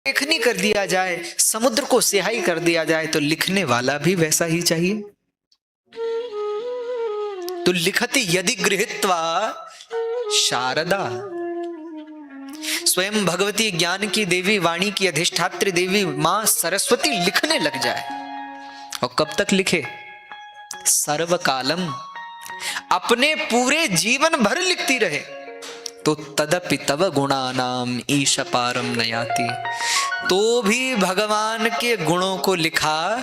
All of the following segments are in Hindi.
लेखनी कर दिया जाए, समुद्र को सिहाई कर दिया जाए, तो लिखने वाला भी वैसा ही चाहिए। तो लिखति यदि गृहीत्वा शारदा, स्वयं भगवती ज्ञान की देवी, वाणी की अधिष्ठात्री देवी मां सरस्वती लिखने लग जाए, और कब तक लिखे? सर्वकालम, अपने पूरे जीवन भर लिखती रहे, तो तदपि तव गुणानाम ईश पारम नयाति, तो भी भगवान के गुणों को लिखा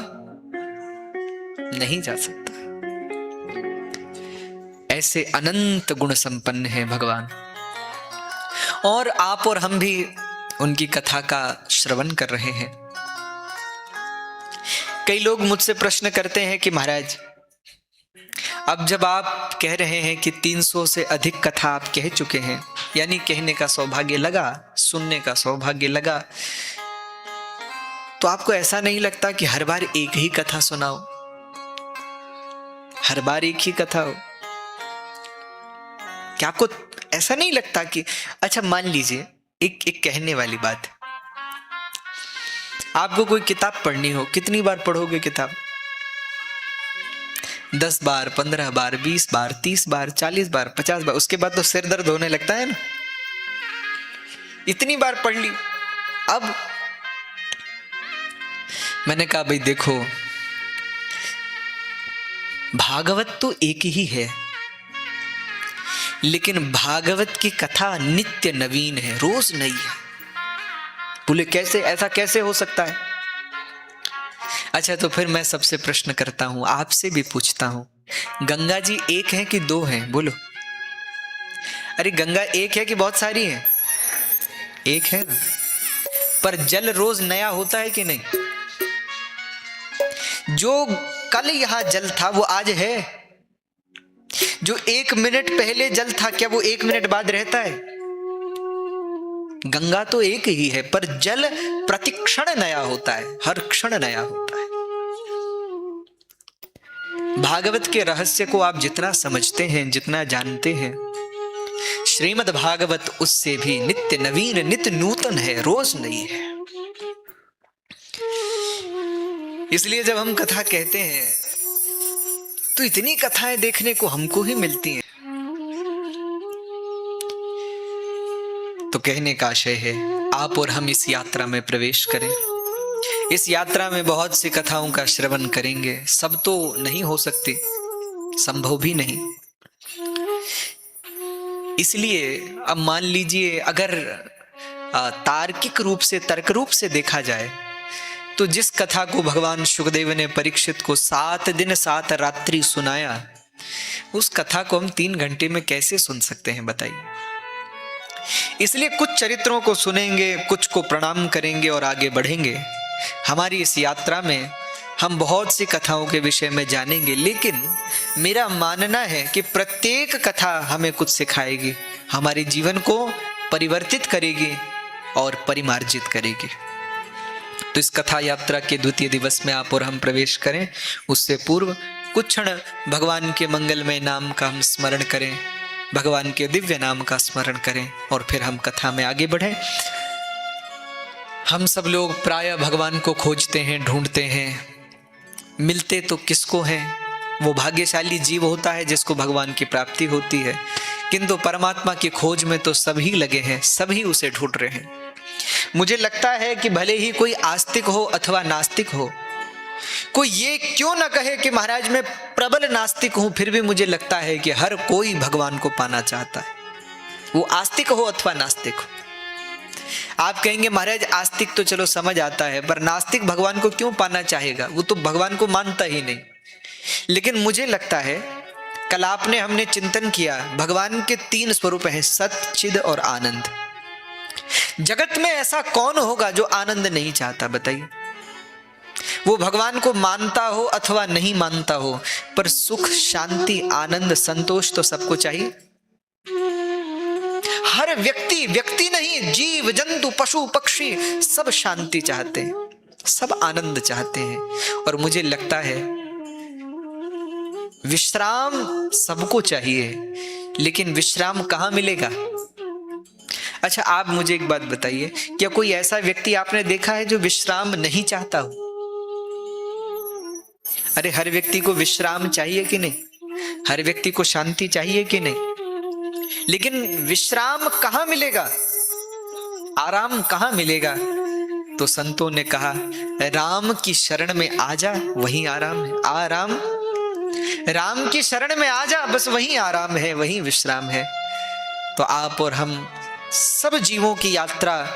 नहीं जा सकता। ऐसे अनंत गुण संपन्न है भगवान, और आप और हम भी उनकी कथा का श्रवण कर रहे हैं। कई लोग मुझसे प्रश्न करते हैं कि महाराज, अब जब आप कह रहे हैं कि 300 से अधिक कथा आप कह चुके हैं, यानी कहने का सौभाग्य लगा, सुनने का सौभाग्य लगा, तो आपको ऐसा नहीं लगता कि हर बार एक ही कथा सुनाओ, हर बार एक ही कथा हो? क्या आपको ऐसा नहीं लगता कि अच्छा मान लीजिए एक कहने वाली बात, आपको कोई किताब पढ़नी हो, कितनी बार पढ़ोगे किताब? 10 बार, 15 बार, 20 बार, 30 बार, 40 बार, 50 बार, उसके बाद तो सिर दर्द होने लगता है ना, इतनी बार पढ़ ली। अब मैंने कहा भाई देखो, भागवत तो एक ही है, लेकिन भागवत की कथा नित्य नवीन है, रोज नई है। बोले कैसे, ऐसा कैसे हो सकता है? अच्छा तो फिर मैं सबसे प्रश्न करता हूं, आपसे भी पूछता हूं, गंगा जी एक है कि दो हैं? बोलो। अरे गंगा एक है कि बहुत सारी है? एक है ना, पर जल रोज नया होता है कि नहीं? जो कल यहां जल था वो आज है, जो 1 मिनट पहले जल था क्या वो 1 मिनट बाद रहता है? गंगा तो एक ही है, पर जल प्रतिक्षण नया होता है, हर क्षण नया होता है। भागवत के रहस्य को आप जितना समझते हैं, जितना जानते हैं, श्रीमद् भागवत उससे भी नित्य नवीन, नित्य नूतन है, रोज नई है। इसलिए जब हम कथा कहते हैं तो इतनी कथाएं देखने को हमको ही मिलती हैं। तो कहने का आशय है, आप और हम इस यात्रा में प्रवेश करें। इस यात्रा में बहुत सी कथाओं का श्रवण करेंगे, सब तो नहीं हो सकती, संभव भी नहीं। इसलिए अब मान लीजिए अगर तार्किक रूप से, तर्क रूप से देखा जाए, तो जिस कथा को भगवान शुकदेव ने परीक्षित को 7 दिन 7 रात्रि सुनाया, उस कथा को हम 3 घंटे में कैसे सुन सकते हैं बताइए? इसलिए कुछ चरित्रों को सुनेंगे, कुछ को प्रणाम करेंगे और आगे बढ़ेंगे। हमारी इस यात्रा में हम बहुत सी कथाओं के विषय में जानेंगे, लेकिन मेरा मानना है कि प्रत्येक कथा हमें कुछ सिखाएगी, हमारे जीवन को परिवर्तित करेगी और परिमार्जित करेगी। तो इस कथा यात्रा के द्वितीय दिवस में आप और हम प्रवेश करें, उससे पूर्व कुछ क्षण भगवान के मंगलमय नाम का हम स्मरण करें, भगवान के दिव्य नाम का स्मरण करें, और फिर हम कथा में आगे बढ़ें। हम सब लोग प्रायः भगवान को खोजते हैं, ढूंढते हैं, मिलते तो किसको हैं? वो भाग्यशाली जीव होता है जिसको भगवान की प्राप्ति होती है, किंतु परमात्मा की खोज में तो सभी लगे हैं, सभी उसे ढूंढ रहे हैं। मुझे लगता है कि भले ही कोई आस्तिक हो अथवा नास्तिक हो, कोई ये क्यों ना कहे कि महाराज मैं प्रबल नास्तिक हूं, फिर भी मुझे लगता है कि हर कोई भगवान को पाना चाहता है, वो आस्तिक हो अथवा नास्तिक हो। आप कहेंगे महाराज आस्तिक तो चलो समझ आता है, पर नास्तिक भगवान को क्यों पाना चाहेगा? वो तो भगवान को मानता ही नहीं। लेकिन मुझे लगता है, कल आपने हमने चिंतन किया, भगवान के 3 स्वरूप हैं, सत, चिद और आनंद। जगत में ऐसा कौन होगा जो आनंद नहीं चाहता? बताइए। वो भगवान को मानता हो अथवा नहीं मानता हो, पर सुख, शांति, आनंद, संतोष तो सबको चाहिए। हर व्यक्ति नहीं, जीव जंतु पशु पक्षी सब शांति चाहते हैं, सब आनंद चाहते हैं। और मुझे लगता है विश्राम सबको चाहिए, लेकिन विश्राम कहां मिलेगा? अच्छा, आप मुझे एक बात बताइए, क्या कोई ऐसा व्यक्ति आपने देखा है जो विश्राम नहीं चाहता हो? अरे हर व्यक्ति को विश्राम चाहिए कि नहीं? हर व्यक्ति को शांति चाहिए कि नहीं? लेकिन विश्राम कहाँ मिलेगा, आराम कहाँ मिलेगा? तो संतों ने कहा, राम की शरण में आ जा, वही आराम है। आराम, राम की शरण में आ जा, बस वही आराम है, वही विश्राम है। तो आप और हम सब जीवों की यात्रा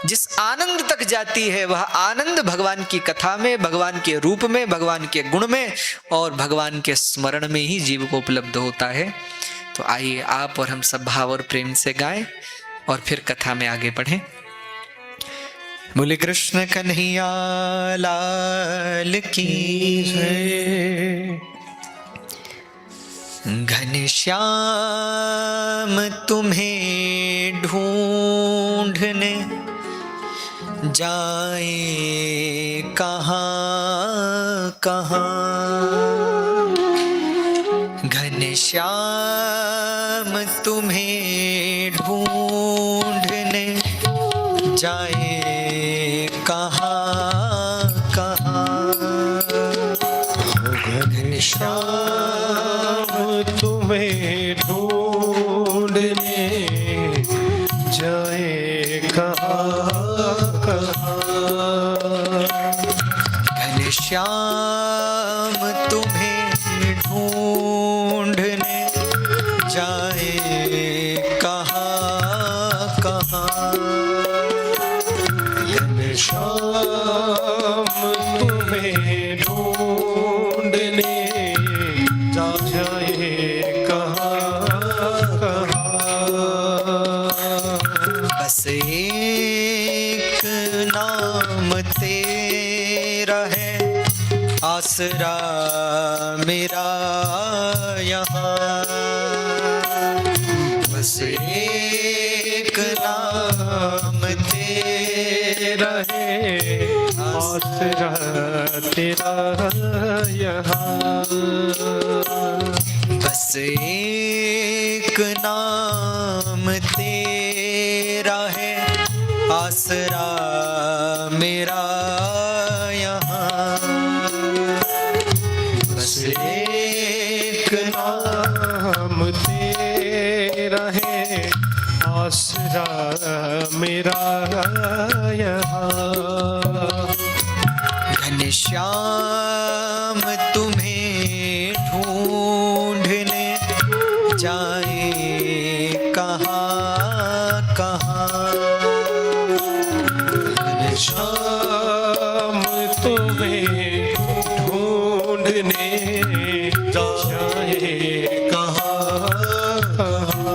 जिस आनंद तक जाती है, वह आनंद भगवान की कथा में, भगवान के रूप में, भगवान के गुण में और भगवान के स्मरण में ही जीव को उपलब्ध होता है। तो आइए आप और हम सब भाव और प्रेम से गाएं और फिर कथा में आगे बढ़ें। बोले कृष्ण कन्हैया लाल की जय। घनश्याम तुम्हें ढूंढने जाए कहाँ कहाँ, घनश्याम तुम्हें ढूंढने जाए कहाँ कहाँ, घनश्याम तुम्हें ढूंढने जाए कहाँ कहाँ, घनश्याम तुम्हें ढूंढने जाए कहाँ कहाँ, घनश्याम तुम्हें ढूंढने जाए कहाँ कहाँ, बस एक नाम तेरा है, आसरा मेरा यहाँ। बस एक नाम तेरा है, आसरा तेरा यहाँ। बस एक नाम तेरा है, आसरा मेरा यहाँ। बस एक नाम तेरा है, आसरा मेरा यहाँ। घनश्याम तुम्हें ढूंढने जाए कहाँ कहाँ, घनश्याम तुम्हें ढूंढने जाए कहाँ कहाँ।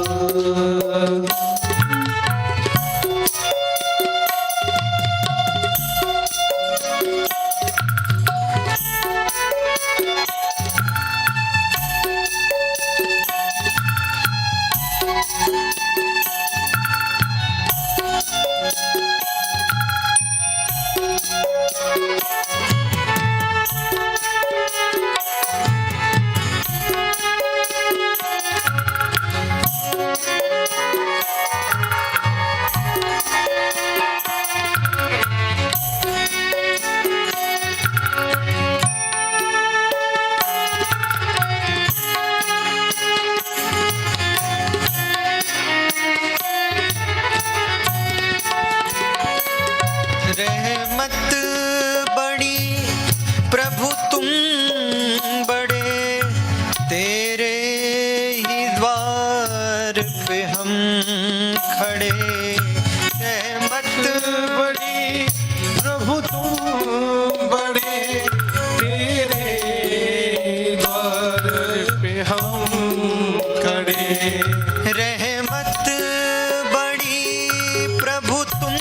रहमत बड़ी प्रभु तुम बड़े, तेरे ही द्वार पे हम खड़े। रहमत बड़ी प्रभु तुम बड़े, तेरे द्वार पे हम खड़े। रहमत बड़ी प्रभु तुम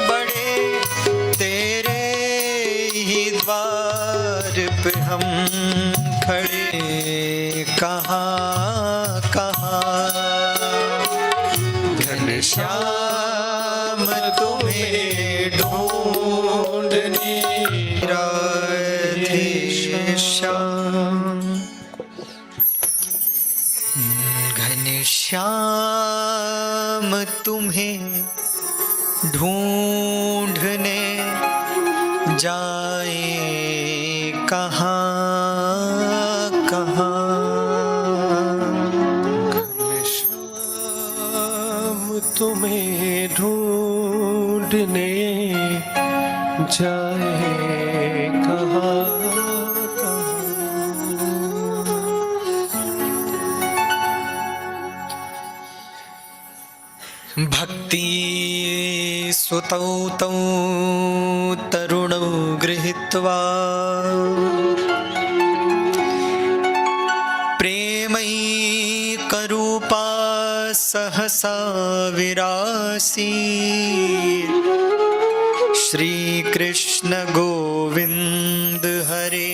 बड़े, तेरे ही द्वार पे हम खड़े। कहाँ कहाँ, घनश्याम तुम्हें ढूंढने राधे श्याम। घनश्याम तुम्हें ढूंढने जाए कहाँ कहाँ। घनश्याम तुम्हें ढूंढने जाए कहाँ कहाँ। भक्ति सुतौ तौ तरुणौ गृहीत्वा प्रेमैकरूपा सहसा विरासीत्। श्री कृष्ण गोविंद हरे